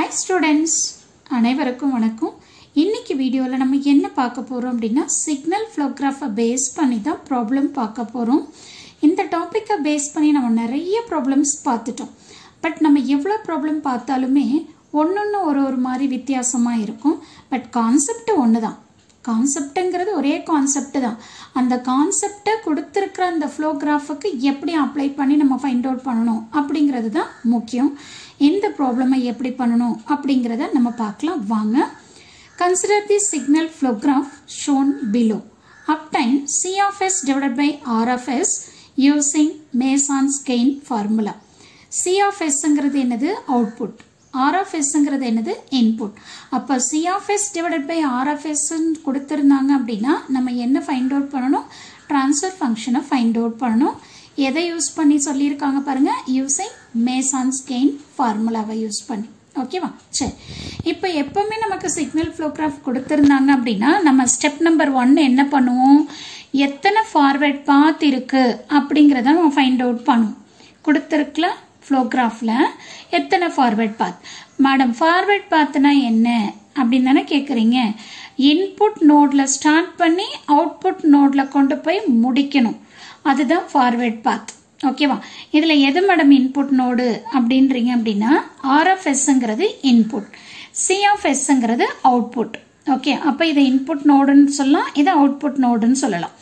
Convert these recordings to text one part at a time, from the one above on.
Hi students, அனைவருக்கும் வணக்கம். இன்னைக்கு வீடியோல நம்ம என்ன பார்க்க போறோம் அப்படினா signal flow graph பேஸ் பண்ணி தான் ப்ராப்ளம் பார்க்க போறோம். இந்த டாபிக்கை பேஸ் பண்ணி நம்ம நிறைய ப்ராப்ளம்ஸ் பார்த்துட்டோம். பட் நம்ம எவ்வளவு ப்ராப்ளம் பார்த்தாலுமே ஒவ்வொன்னு ஒரு மாதிரி வித்தியாசமா இருக்கும். பட் கான்செப்ட் ஒண்ணுதான். கான்செப்ட்ங்கிறது ஒரே கான்செப்ட் தான். அந்த கான்செப்டை கொடுத்திருக்கிற அந்த ஃப்ளோ கிராஃபுக்கு எப்படி அப்ளை பண்ணி நம்ம ஃபைண்ட் அவுட் பண்ணணும் அப்படிங்கிறது தான் முக்கியம். இந்த ப்ராப்ளமை எப்படி பண்ணணும் அப்படிங்கிறத நம்ம பார்க்கலாம் வாங்க. Consider the signal flow graph shown below. Obtain C of S divided by R of S using Mason's gain formula. C of S ங்கிறது என்னது? Output. R of S ங்கிறது என்னது? Input. அப்போ C of S divided by R of S கொடுத்திருந்தாங்க அப்படின்னா நம்ம என்ன find out பண்ணணும்? ட்ரான்ஸ்ஃபர் ஃபங்க்ஷனை ஃபைண்ட் அவுட் பண்ணணும். எதை யூஸ் பண்ணி சொல்லியிருக்காங்க பாருங்க, யூசிங் மேசான்ஸ் கெயின் ஃபார்முலாவை யூஸ் பண்ணி. ஓகேவா? சரி, இப்போ எப்பவுமே நமக்கு சிக்னல் ஃப்ளோ கிராஃப் கொடுத்திருந்தாங்க அப்படின்னா நம்ம ஸ்டெப் நம்பர் 1 என்ன பண்ணுவோம்? எத்தனை ஃபார்வர்ட் பாத் இருக்கு அப்படிங்கிறத நம்ம ஃபைண்ட் அவுட் பண்ணுவோம். கொடுத்திருக்கல ஃப்ளோ கிராஃப்ல எத்தனை ஃபார்வர்ட் பாத்? மேடம் ஃபார்வர்ட் பாத்னா என்ன அப்படின்னு தானே கேட்குறீங்க. இன்புட் நோட்ல ஸ்டார்ட் பண்ணி அவுட்புட் நோட்ல கொண்டு போய் முடிக்கணும். அதுதான் ஃபார்வர்ட் பாத். ஓகேவா? இதுல எது மேடம் இன்புட் நோடு அப்படின்றீங்க அப்படின்னா ஆர் ஆஃப் எஸ்ங்கிறது இன்புட், சி ஆஃப் எஸ்ங்கிறது அவுட்புட். ஓகே, அப்ப இதை இன்புட் நோடுன்னு சொல்லலாம், இதை அவுட்புட் நோடுன்னு சொல்லலாம்.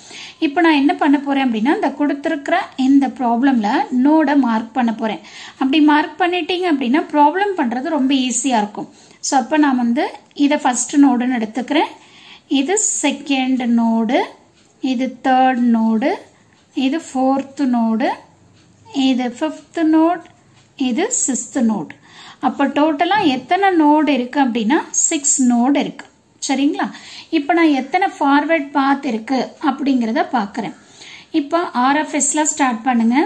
இப்போ நான் என்ன பண்ண போறேன் அப்படின்னா இந்த கொடுத்துருக்கிற இந்த ப்ராப்ளம்ல நோடை மார்க் பண்ண போறேன். அப்படி மார்க் பண்ணிட்டீங்க அப்படின்னா ப்ராப்ளம் பண்றது ரொம்ப ஈஸியா இருக்கும். ஸோ அப்போ நான் வந்து இதை ஃபர்ஸ்ட் நோடுன்னு எடுத்துக்கிறேன். இது செகண்ட் நோடு, இது தேர்ட் நோடு, இது ஃபோர்த் நோடு, இது ஃபிஃப்த் நோட், இது சிக்ஸ்த் நோட். அப்போ டோட்டலாக எத்தனை நோடு இருக்கு அப்படின்னா 6 நோடு இருக்கு. சரிங்களா? இப்போ நான் எத்தனை ஃபார்வர்ட் பாத் இருக்கு அப்படிங்கிறத பார்க்குறேன். இப்போ ஆர்எஃப்எஸ்ல ஸ்டார்ட் பண்ணுங்க.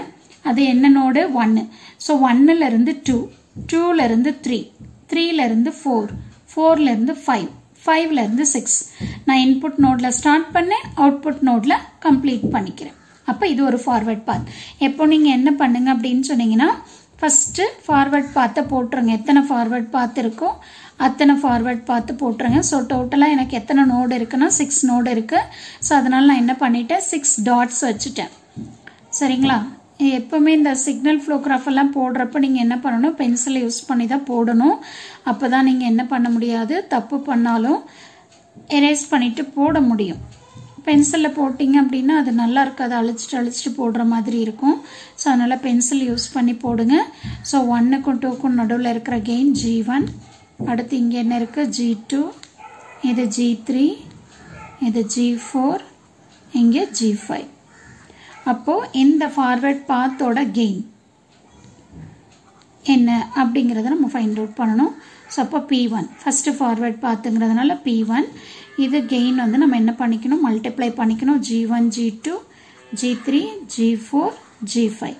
அது என்ன நோடு? 1. ஸோ 1ல இருந்து 2, 2ல இருந்து 3, 3ல இருந்து 4, 4ல இருந்து 5, 5ல இருந்து 6. நான் இன்புட் நோட்ல ஸ்டார்ட் பண்ணேன், அவுட்புட் நோட்ல கம்ப்ளீட் பண்ணிக்கிறேன். அப்போ இது ஒரு ஃபார்வர்ட் பாத். எப்போ நீங்க என்ன பண்ணுங்க அப்படின்னு சொன்னீங்கன்னா ஃபர்ஸ்ட் ஃபார்வர்ட் பாத்தை போட்டுருங்க. எத்தனை ஃபார்வர்ட் பாத் இருக்கோ அத்தனை ஃபார்வர்ட் பார்த்து போட்டுருங்க. ஸோ டோட்டலாக எனக்கு எத்தனை நோடு இருக்குன்னா 6 நோடு இருக்கு. ஸோ அதனால நான் என்ன பண்ணிட்டேன், 6 டாட்ஸ் வச்சுட்டேன். சரிங்களா? எப்பவுமே இந்த சிக்னல் ஃப்ளோ கிராஃப் எல்லாம் போடுறப்ப நீங்க என்ன பண்ணணும், பென்சிலை யூஸ் பண்ணி தான் போடணும். அப்பதான் நீங்க என்ன பண்ண முடியாது, தப்பு பண்ணாலும் எரேஸ் பண்ணிட்டு போட முடியும். பென்சிலில் போட்டிங்க அப்படின்னா அது நல்லா இருக்காது, அழிச்சிட்டு போடுற மாதிரி இருக்கும். ஸோ அதனால பென்சில் யூஸ் பண்ணி போடுங்க. ஸோ 1க்கும் 2க்கும் நடுவில் இருக்கிற கெயின் G1, அடுத்து இங்கே என்ன இருக்கு G2, இது G3, இது G4, இங்கே G5. அப்போ இந்த ஃபார்வர்ட் பாத்தோட கெயின் என்ன அப்படிங்கிறத நம்ம ஃபைண்ட் அவுட் பண்ணணும். ஸோ அப்போ P1 ஃபர்ஸ்ட் ஃபார்வர்ட் பாத்துங்கிறதுனால P1, இது கெயின் வந்து நம்ம என்ன பண்ணிக்கணும், மல்டிப்ளை பண்ணிக்கணும். G1, G2, G3, G4, G5.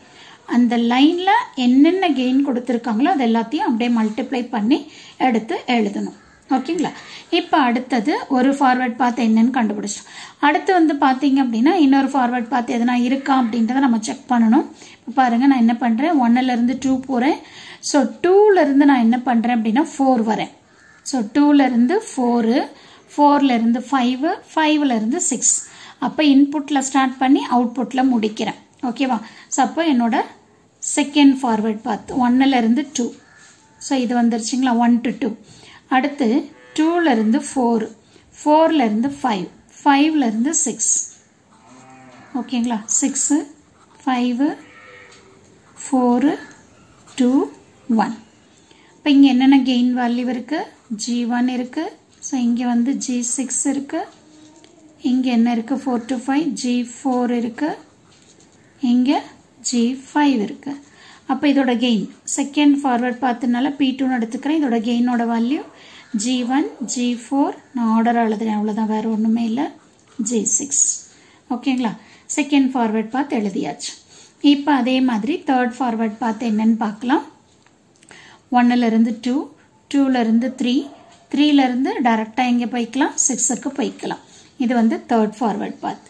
அந்த லைன்ல என்னென்ன கெயின் கொடுத்துருக்காங்களோ அது எல்லாத்தையும் அப்படியே மல்டிப்ளை பண்ணி எடுத்து எழுதணும். ஓகேங்களா? இப்போ அடுத்தது ஒரு ஃபார்வர்ட் பாத் என்னன்னு கண்டுபிடிச்சோம். அடுத்து வந்து பார்த்தீங்க அப்படின்னா இன்னொரு ஃபார்வர்ட் பாத் எதனா இருக்கா அப்படின்றத நம்ம செக் பண்ணணும். இப்போ பாருங்க, நான் என்ன பண்றேன், 1ல இருந்து 2 போறேன். ஸோ 2ல இருந்து நான் என்ன பண்றேன் அப்படின்னா 4 வரேன். ஸோ 2ல இருந்து 4, 4ல இருந்து 5, 5ல இருந்து 6. அப்போ இன்புட்ல ஸ்டார்ட் பண்ணி அவுட்புட்ல முடிக்கிறேன். ஓகேவா? ஸோ அப்போ என்னோட செகண்ட் ஃபார்வர்ட் பாத் 1ல இருந்து 2. ஸோ இது வந்துருச்சுங்களா, 1 to 2. அடுத்து 2ல இருந்து 4, 4ல இருந்து 5, 5ல இருந்து 6. ஓகேங்களா? 6, 5, 4, 2, 1. இப்போ இங்கே என்னென்ன கெயின் வேல்யூ இருக்கு? G1 இருக்கு. ஸோ இங்கே வந்து G6 இருக்கு. இங்கே என்ன இருக்கு? 4 to 5, G4 இருக்கு. இங்கே G5 இருக்கு. அப்போ இதோட கெயின் செகண்ட் ஃபார்வர்ட் பாத்துனால P2 எடுத்துக்கிறேன். இதோட கெயினோட வேல்யூ G1, G4, நான் ஆர்டர் எழுதுறேன், அவ்வளோதான், வேற ஒன்றுமே இல்லை, G6. ஓகேங்களா? செகண்ட் ஃபார்வர்ட் பாத் எழுதியாச்சு. இப்போ அதே மாதிரி தேர்ட் ஃபார்வர்ட் பாத் என்னன்னு பார்க்கலாம். 1ல இருந்து 2, 2ல இருந்து 3, 3ல இருந்து டைரக்டா எங்கே போய்க்கலாம், 6க்கு போய்க்கலாம். இது வந்து தேர்ட் ஃபார்வர்ட் பாத்.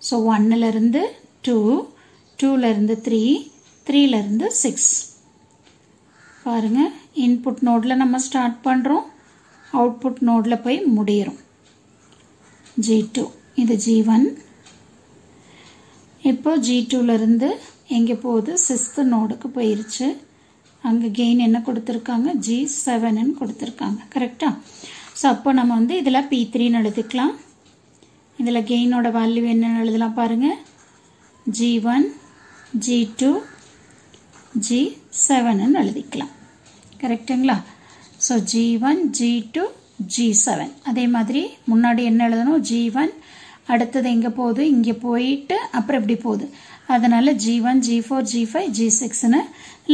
ஸோ 1ல இருந்து 2, 2ல இருந்து 3, 3ல இருந்து 6. பாருங்க, இன்புட் நோடில் நம்ம ஸ்டார்ட் பண்ணுறோம், அவுட்புட் நோடில் போய் முடிகிறோம். G2 இது G1. இப்போ G2லேருந்து எங்கே போகுது, 6th நோடுக்கு போயிருச்சு. அங்கே கெயின் என்ன கொடுத்துருக்காங்க, G7ன்னு கொடுத்துருக்காங்க. கரெக்டா? ஸோ அப்போ நம்ம வந்து இதில் P3ன்னு எழுதிக்கலாம். இதில் கெயினோட வேல்யூ என்னன்னு எழுதலாம் பாருங்கள். G1, G2, G7ன்னு எழுதிக்கலாம். கரெக்டுங்களா? So G1, G2, G7. அதே மாதிரி முன்னாடி என்ன எழுதணும், G1 அடுத்தது எங்கே போகுது, இங்கே போயிட்டு அப்புறம் எப்படி போகுது. அதனால் G1, G4, G5, G6ன்னு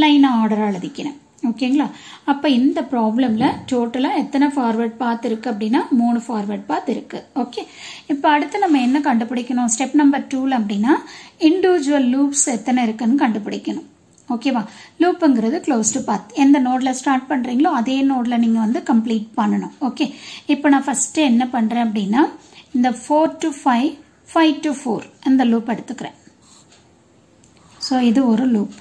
லைன் ஆர்டராக எழுதிக்கிறேன். ஓகேங்களா? அப்போ இந்த ப்ராப்ளமில் டோட்டலாக எத்தனை ஃபார்வர்ட் பாத் இருக்குது அப்படின்னா 3 ஃபார்வர்ட் பாத் இருக்குது. ஓகே, இப்போ அடுத்து நம்ம என்ன கண்டுபிடிக்கணும், ஸ்டெப் நம்பர் 2 அப்படின்னா இண்டிவிஜுவல் லூப்ஸ் எத்தனை இருக்குன்னு கண்டுபிடிக்கணும். ஓகேவா? லூப்புங்கிறது க்ளோஸ்டு பாத். எந்த நோடில் ஸ்டார்ட் பண்ணுறீங்களோ அதே நோடில் நீங்கள் வந்து கம்ப்ளீட் பண்ணணும். ஓகே, இப்போ நான் ஃபஸ்ட்டு என்ன பண்ணுறேன் அப்படின்னா இந்த 4 to 5, 5 to 4 அந்த லூப் எடுத்துக்கிறேன். ஸோ இது ஒரு லூப்.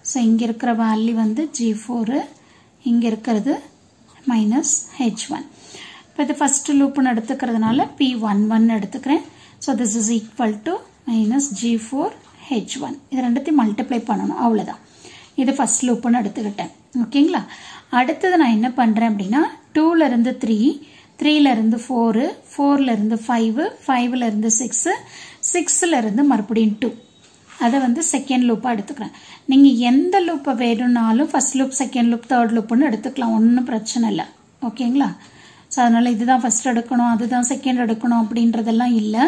ஸோ இங்கே இருக்கிற வேல்யூ வந்து G4, இங்கே இருக்கிறது -H1. இப்போ இது ஃபஸ்ட்டு லூப்புன்னு எடுத்துக்கிறதுனால P11 எடுத்துக்கிறேன். So this is equal to -G4H1. இது ரெண்டுத்தையும் மல்டிப்ளை பண்ணணும், அவ்வளோதான். இது ஃபஸ்ட் லூப்புன்னு எடுத்துக்கிட்டேன். ஓகேங்களா? அடுத்தது நான் என்ன பண்ணுறேன் அப்படின்னா 2லேருந்து 3, 3லேருந்து 4, 4லேருந்து 5, 5லேருந்து 6, 6லேருந்து மறுபடியும் 2. அதை வந்து செகண்ட் லூப்பாக எடுத்துக்கிறேன். நீங்கள் எந்த லூப்பை வேணும்னாலும் first loop, second loop, third லூப்புன்னு எடுத்துக்கலாம், ஒன்றும் பிரச்சனை இல்லை. ஓகேங்களா? ஸோ அதனால் இதுதான் ஃபஸ்ட் எடுக்கணும், அதுதான் செகண்ட் எடுக்கணும் அப்படின்றதெல்லாம் இல்லை.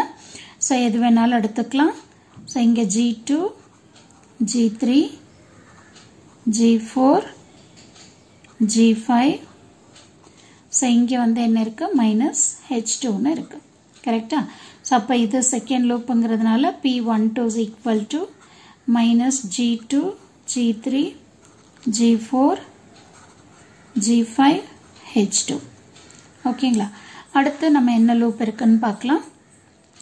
ஸோ எது வேணாலும் எடுத்துக்கலாம். ஸோ இங்கே G2, G3, G4, G5. So இங்கே வந்து என்ன இருக்குது, -H2ன்னு இருக்குது. கரெக்டா? ஸோ அப்போ இது second லூப்புங்கிறதுனால P12 is equal to -G2, G3, G4, G5, H2. ஓகேங்களா? அடுத்து நம்ம என்ன லூப் இருக்குன்னு பார்க்கலாம்.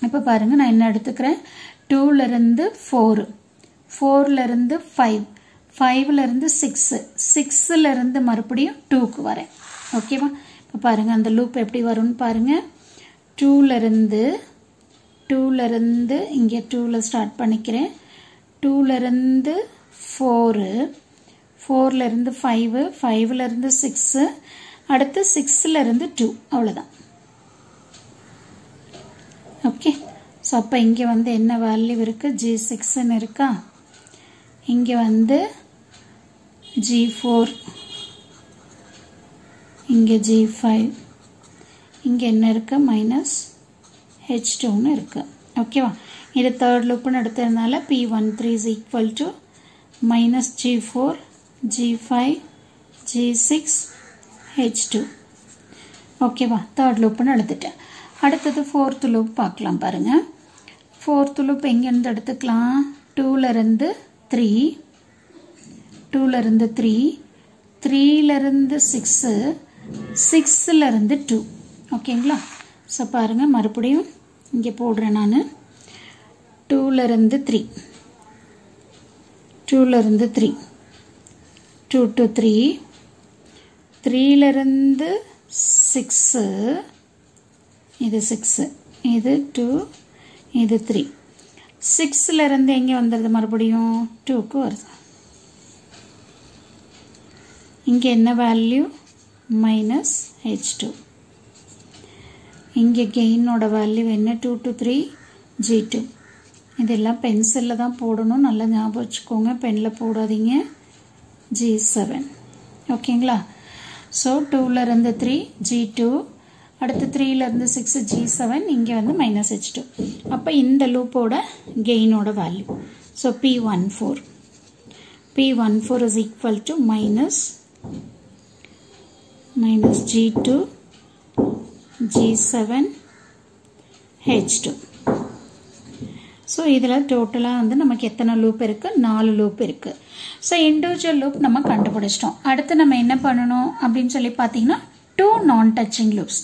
இப்போ பாருங்கள், நான் என்ன எடுத்துக்கிறேன், 2லேருந்து 4, 4லேருந்து 5, 5லேருந்து 6, 6லேருந்து மறுபடியும் 2க்கு வரேன். ஓகேவா? இப்போ பாருங்கள் அந்த லூப் எப்படி வரும்னு பாருங்கள். 2லேருந்து இங்கே 2ல் ஸ்டார்ட் பண்ணிக்கிறேன். 2லேருந்து 4, 4லேருந்து 5, 5லேருந்து 6, அடுத்து 6லேருந்து 2, அவ்வளோதான். ஓகே, ஸோ அப்போ இங்கே வந்து என்ன வேல்யூ இருக்குது, G6ன்னு இருக்கா. இங்கே வந்து G4, இங்கே G5, இங்கே என்ன இருக்குது, -H2ன்னு இருக்குது. ஓகேவா? இது தேர்ட் லூப்புன்னு எடுத்ததுனால P13 is equal to -G4, G5, G6, H2. ஓகேவா? தேர்ட் லூப்புன்னு எடுத்துட்டேன். அடுத்தது ஃபோர்த் லூப் பார்க்கலாம் பாருங்கள். ஃபோர்த் லூப் எங்கேருந்து எடுத்துக்கலாம், 2லேருந்து 3, 2லேருந்து 3, 3லேருந்து 6, 6லேருந்து 2. ஓகேங்களா? ஸோ பாருங்கள், மறுபடியும் இங்கே போடுறேன் நான். 2லேருந்து 3, 2லேருந்து 3, 2 to 3, 3லேருந்து 6, இது 6, இது 2, இது 3. 6லேருந்து எங்கே வந்துடுது, மறுபடியும் 2க்கு வருது. இங்கே என்ன வேல்யூ, -H2. இங்கே கெயினோட வேல்யூ என்ன, 2 to 3, G2. இதெல்லாம் பென்சிலில் தான் போடணும், நல்லா ஞாபகம் வச்சுக்கோங்க, பெனில் போடாதீங்க. G7. ஓகேங்களா? ஸோ 2லேருந்து 3, G2, அடுத்து 3லேருந்து 6, G7, இங்கே வந்து -H2. அப்போ இந்த லூப்போட கெயினோட value, so P14. P14 is equal to -G2, G7, H2. So இதில் டோட்டலாக வந்து நமக்கு எத்தனை லூப் இருக்குது, 4 லூப் இருக்குது. ஸோ இண்டிவிஜுவல் லூப் நம்ம கண்டுபிடிச்சிட்டோம். அடுத்து நம்ம என்ன பண்ணணும் அப்படின்னு சொல்லி பார்த்தீங்கன்னா 2 நான் டச்சிங் லூப்ஸ்.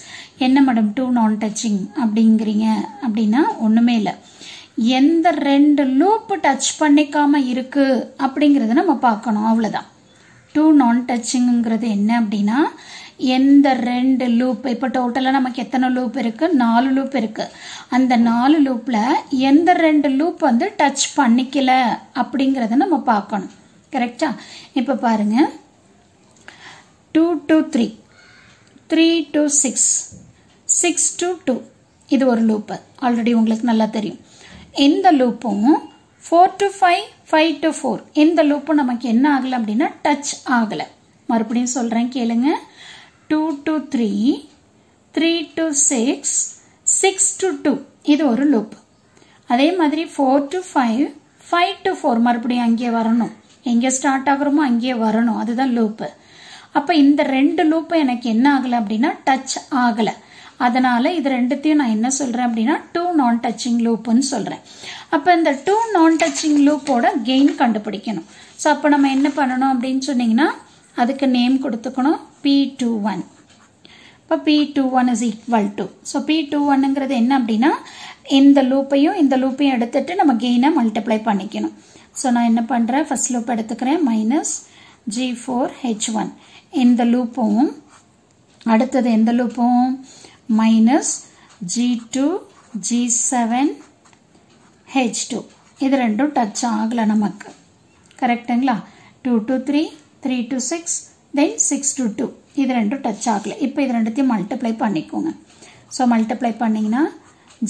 என்ன மேடம் 2 நான் டச்சிங் அப்படிங்கிறீங்க அப்படின்னா ஒன்றுமே இல்லை, எந்த 2 லூப் டச் பண்ணிக்காமல் இருக்குது அப்படிங்கிறத நம்ம பார்க்கணும், அவ்வளோதான். டூ நான் டச்சிங்கிறது என்ன அப்படின்னா எந்த ரெண்டு லூப் இப்போ டோட்டலாக நமக்கு எத்தனை லூப் இருக்கு 4 லூப் இருக்கு அந்த 4 லூப்ல எந்த ரெண்டு லூப் வந்து டச் பண்ணிக்கல அப்படிங்கறத நம்ம பார்க்கணும் கரெக்டா இப்போ பாருங்க 2 to 3 3 to 6 6 to 2 இது ஒரு லூப் ஆல்ரெடி உங்களுக்கு நல்லா தெரியும் இந்த லூப்பும் 4 to 5 5 to 4 இந்த லூப்பும் நமக்கு என்ன ஆகல அப்படின்னா டச் ஆகல மறுபடியும் சொல்றேன் கேளுங்க 2 to 3 3 to 6 6 to 2 இது ஒரு லூப் அதே மாதிரி 4 to 5 5 to 4 மறுபடியும் அங்கே வரணும் எங்க ஸ்டார்ட் ஆகுறோமோ அங்கே வரணும் அதுதான் லூப் அப்ப இந்த ரெண்டு லூப் எனக்கு என்ன ஆகல அப்படின்னா டச் ஆகல அதனால இது ரெண்டுத்தையும் நான் என்ன சொல்றேன் அப்படின்னா டூ நான் டச்சிங் லூப்னு சொல்றேன் அப்ப இந்த டூ நான் டச்சிங் லூப்போட கெயின் கண்டுபிடிக்கணும் சோ அப்ப நம்ம என்ன பண்ணணும் அப்படின்னு சொன்னீங்கன்னா அதுக்கு நேம் கொடுத்துக்கணும் P21 இப்ப P21 is equal to so P21ங்கிறது என்ன அப்படின்னா இந்த லூப்பையும் எடுத்துட்டு நம்ம கெயினை மல்டிப்ளை பண்ணிக்கணும் சோ நான் என்ன பண்றேன் ஃபர்ஸ்ட் லூப் எடுத்துக்கிறேன் -G4H1 இந்த லூப்பும் அடுத்தது எந்த லூப்பும் -G2 G7H2 இது ரெண்டும் டச் ஆகல நமக்கு கரெக்ட்டுங்களா 2 to 3 3 to 6 then 6 to 2 இது ரெண்டும் டச் ஆகல இப்போ இது ரெண்டுத்தையும் மல்டிப்ளை பண்ணிக்கோங்க சோ மல்டிப்ளை பண்ணீங்கன்னா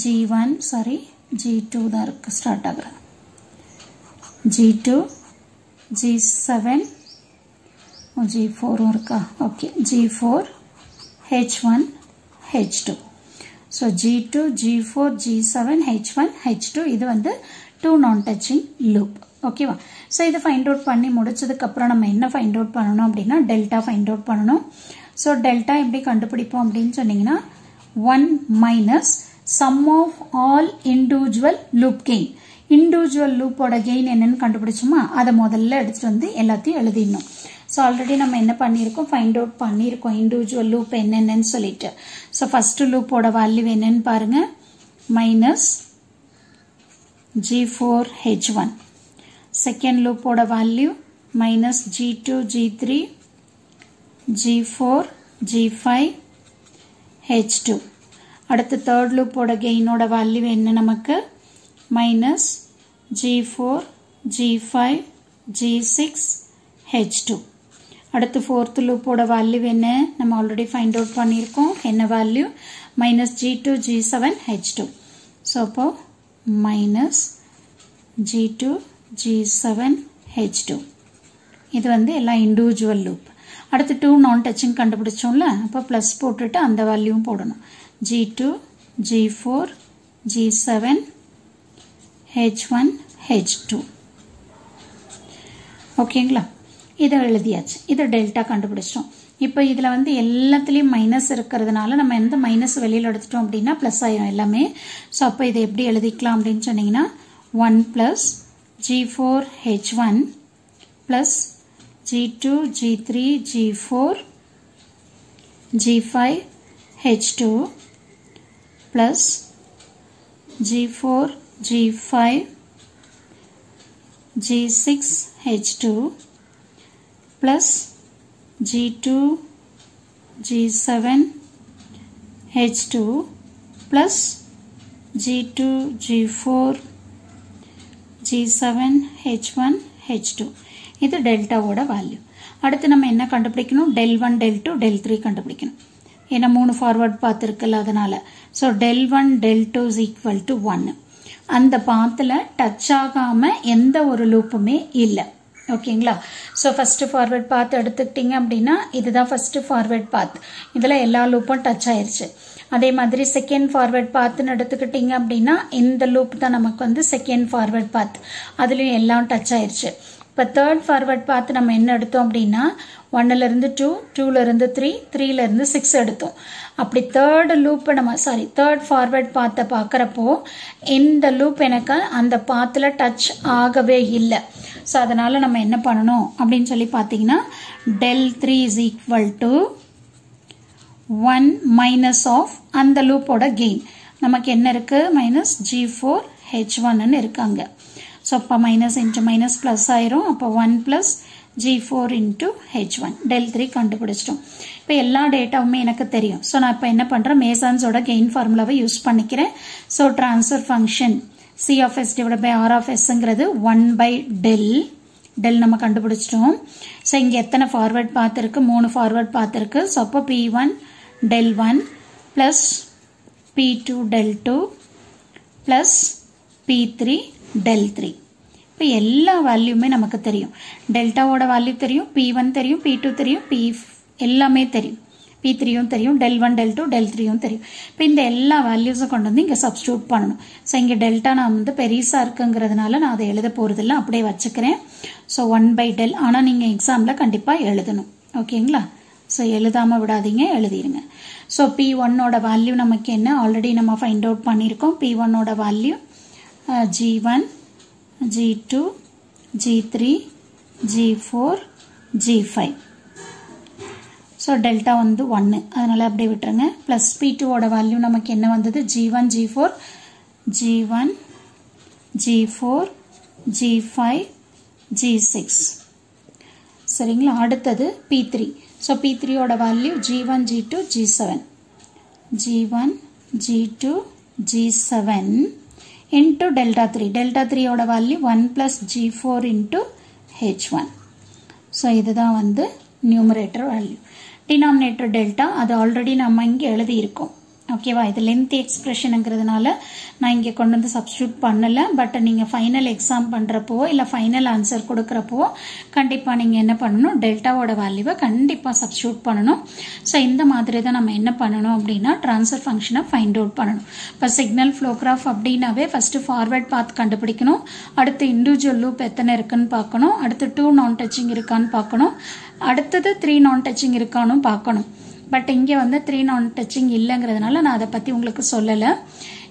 G2 தான் இருக்கு ஸ்டார்ட் ஆகுறது G2 G7 G4 இருக்கா okay G4 H1 H2 so G2 G4 G7 H1 H2 இது வந்து two non touching loop ஓகேவா சோ இத ஃபைண்ட் அவுட் பண்ணி முடிச்சதுக்கு அப்புறம் நம்ம என்ன ஃபைண்ட் அவுட் பண்ணனும் அப்படினா டெல்டா ஃபைண்ட் அவுட் பண்ணனும் சோ டெல்டா எப்படி கண்டுபிடிப்போம் அப்படினு சொன்னீங்கன்னா 1 minus sum of all individual loop gain individual loop ஓட gain என்னன்னு கண்டுபிடிச்சோமா அத முதல்ல எடுத்துட்டு வந்து எல்லாத்தையும் எழுதிடணும் சோ ஆல்ரெடி நம்ம என்ன பண்ணிருக்கோம் ஃபைண்ட் அவுட் பண்ணிருக்கோம் individual loop என்னன்னு சொல்லிட்டு சோ ஃபர்ஸ்ட் லூப் ஓட வேல்யூ என்னன்னு பாருங்க -G4H1 second loop ஓட value -G2 G3 G4 G5 H2 அடுத்து third loop ஓட gain ஓட வேல்யூ என்ன நமக்கு -G4 G5 G6 H2 அடுத்து fourth loop ஓட வேல்யூ என்ன நம்ம ஆல்ரெடி ஃபைண்ட் அவுட் பண்ணிருக்கோம் என்ன value -G2 G7 H2 so அப்போ -G2 G7 H2 இது வந்து எல்லா இண்டிவிஜுவல் லூப் அடுத்து டூ நான் டச்சிங் கண்டுபிடிச்சோம்ல அப்ப பிளஸ் போட்டுட்டு அந்த வேல்யூவும் போடணும் G2 G4 G7 H1 H2 ஓகேங்களா இத எழுதியாச்சு இத டெல்டா கண்டுபிடிச்சோம் இப்போ இதுல வந்து எல்லாத்துலயும் மைனஸ் இருக்குறதுனால நம்ம எந்த மைனஸ் வெளியில எடுத்துட்டோம் அப்படினா பிளஸ் ஆயிரும் எல்லாமே சோ அப்ப இத எப்படி எழுதிக்கலாம் அப்படினு சொன்னீங்கன்னா 1 plus G4H1 plus G2 G3 G4 G5 H2 plus G4 G5 G6 H2 plus G2 G7 H2 plus G2 G4 G7 H1 H2 இது டெல்டாவோட வேல்யூ அடுத்து நம்ம என்ன கண்டுபிடிக்கணும் del 1 del 2 del 3 கண்டுபிடிக்கணும் ஏனா மூணு ஃபார்வர்ட் பாத் இருக்குல அதனால so del 1 del 2 is equal to 1 அந்த பாத்ல டச் ஆகாம எந்த ஒரு லூப்புமே இல்ல ஓகேங்களா சோ ஃபர்ஸ்ட் ஃபார்வர்ட் பாத் எடுத்துக்கிட்டீங்க அப்படினா இதுதான் ஃபர்ஸ்ட் ஃபார்வர்ட் பாத் இதுல எல்லா லூப்பும் டச் ஆயிருச்சு அதே மாதிரி செகண்ட் ஃபார்வர்ட் பாத்னு எடுத்துக்கிட்டீங்க அப்படினா இந்த லூப் தான் நமக்கு வந்து செகண்ட் ஃபார்வர்ட் பாத் அதுலயும் எல்லாம் டச் ஆயிருச்சு இப்ப தேர்ட் ஃபார்வர்ட் பாத் நம்ம என்ன எடுத்தோம் அப்படினா 1 ல இருந்து 2 2 ல இருந்து 3 3 ல இருந்து 6 எடுத்தோம் அப்படி தேர்ட் லூப் நம்ம தேர்ட் ஃபார்வர்ட் பாத்த பார்க்கறப்போ இந்த லூப் எனக்கு அந்த பாத்ல டச் ஆகவே இல்ல சோ அதனால நம்ம என்ன பண்ணனும் அப்படினு சொல்லி பாத்தீங்கன்னா del 3 is equal to 1 minus of அந்த லூப்போட கெயின் நமக்கு என்ன இருக்கு -G4H1 ன்னு இருக்காங்க சோ அப்ப மைனஸ் இன்டு மைனஸ் பிளஸ் ஆயிரும் அப்ப 1 plus G4 into H1 del 3 கண்டுபிடிச்சிட்டோம். இப்போ எல்லா டேட்டாவுமே எனக்கு தெரியும். ஸோ நான் இப்போ என்ன பண்ணுறேன், மேசான்ஸோட கெயின் ஃபார்முலாவை யூஸ் பண்ணிக்கிறேன். So transfer function C of S divided by R of Sங்கிறது 1 by del நம்ம கண்டுபிடிச்சிட்டோம். ஸோ இங்கே எத்தனை ஃபார்வர்ட் பாத் இருக்கு, 3 ஃபார்வர்ட் பாத் இருக்கு. ஸோ அப்போ P1 del 1 plus P2 del 2 plus P3 del 3. இப்போ எல்லா வேல்யூமே நமக்கு தெரியும். டெல்டாவோட வேல்யூ தெரியும், P1 தெரியும், P2 தெரியும், எல்லாமே தெரியும், P3யும் தெரியும், del 1 del 2 del 3யும் தெரியும். இப்போ இந்த எல்லா வேல்யூஸும் கொண்டு வந்து இங்கே சப்ஸ்டியூட் பண்ணணும். ஸோ இங்கே டெல்டா நான் வந்து பெருசாக இருக்குங்கிறதுனால நான் அதை எழுத போகிறதில்ல, அப்படியே வச்சுக்கிறேன். So 1 by del. ஆனால் நீங்கள் எக்ஸாமில் கண்டிப்பாக எழுதணும். ஓகேங்களா? ஸோ எழுதாமல் விடாதீங்க, எழுதிடுங்க. ஸோ P1ஓட வேல்யூ நமக்கு என்ன, ஆல்ரெடி நம்ம ஃபைண்ட் அவுட் பண்ணியிருக்கோம். P1ஓட value G1, G2, G3, G4, G5. So delta வந்து 1, அதனால் அப்படியே விட்டுருங்க. ப்ளஸ் P2ஓட வேல்யூ நமக்கு என்ன வந்தது, G1, G4, G1, G4, G5, G6. சரிங்களா? அடுத்தது P3. ஸோ P3ஓட value G1, G2, G7. G1, G2, G7 into delta 3. Delta 3ஓட value 1 plus G4 into H1. So இதுதான் வந்து நியூமரேட்டர் வேல்யூ. டினாமினேட்டர் டெல்டா அது ஆல்ரெடி நம்ம இங்கே எழுதியிருக்கோம். ஓகேவா? இது லென்த் எக்ஸ்பிரஷனுங்கிறதுனால நான் இங்கே கொண்டு வந்து சப்ஸ்டியூட் பண்ணலை. பட் நீங்கள் ஃபைனல் எக்ஸாம் பண்ணுறப்போ இல்லை ஃபைனல் ஆன்சர் கொடுக்குறப்போ கண்டிப்பாக நீங்கள் என்ன பண்ணணும், டெல்டாவோட வேல்யூவை கண்டிப்பாக சப்ஸ்டியூட் பண்ணணும். ஸோ இந்த மாதிரி தான் நம்ம என்ன பண்ணணும் அப்படின்னா ட்ரான்ஸ்ஃபர் ஃபங்க்ஷனை ஃபைண்ட் அவுட் பண்ணணும். இப்போ சிக்னல் ஃப்ளோ கிராஃப் அப்படின்னாவே ஃபஸ்ட்டு ஃபார்வர்ட் பாத் கண்டுபிடிக்கணும், அடுத்து இண்டிவிஜுவல் லூப் எத்தனை இருக்குன்னு பார்க்கணும், அடுத்து 2 நான் டச்சிங் இருக்கான்னு பார்க்கணும், அடுத்தது 3 நான் டச்சிங் இருக்கான்னு பார்க்கணும். பட் இங்கே வந்து 3 நான் டச்சிங் இல்லைங்கிறதுனால நான் அதை பற்றி உங்களுக்கு சொல்லலை.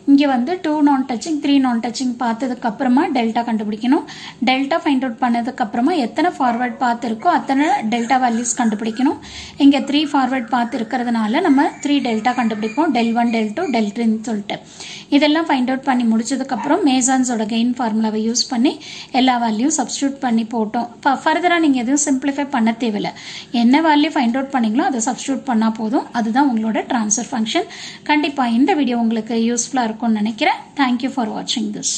இங்கே வந்து 2 நான் டச்சிங் 3 நான் டச்சிங் பார்த்ததுக்கு அப்புறமா டெல்டா கண்டுபிடிக்கணும். டெல்டா ஃபைண்ட் அவுட் பண்ணதுக்கு அப்புறமா எத்தனை ஃபார்வர்ட் பாத் இருக்கோ அத்தனை டெல்டா வேல்யூஸ் கண்டுபிடிக்கணும். இங்கே 3 ஃபார்வர்ட் பாத் இருக்கிறதுனால நம்ம 3 டெல்டா கண்டுபிடிப்போம், del 1 del 2 del 3ன்னு சொல்லிட்டு. இதெல்லாம் ஃபைண்ட் அவுட் பண்ணி முடிச்சதுக்கப்புறம் மேசான்ஸோட கெயின் ஃபார்முலாவை யூஸ் பண்ணி எல்லா வேல்யூ சப்ஸ்டியூட் பண்ணி போட்டோம். ஃபர்தராக நீங்கள் எதுவும் சிம்பிளிஃபை பண்ண தேவையில்லை. என்ன வேல்யூ ஃபைண்ட் அவுட் பண்ணீங்களோ அதை சப்ஸ்டியூட் பண்ணால் போதும். அதுதான் உங்களோட ட்ரான்ஸ்ஃபர் ஃபங்க்ஷன். கண்டிப்பாக இந்த வீடியோ உங்களுக்கு யூஸ்ஃபுல்லாக இருக்கும்னு நினைக்கிறேன். தேங்க்யூ ஃபார் வாட்சிங் திஸ்.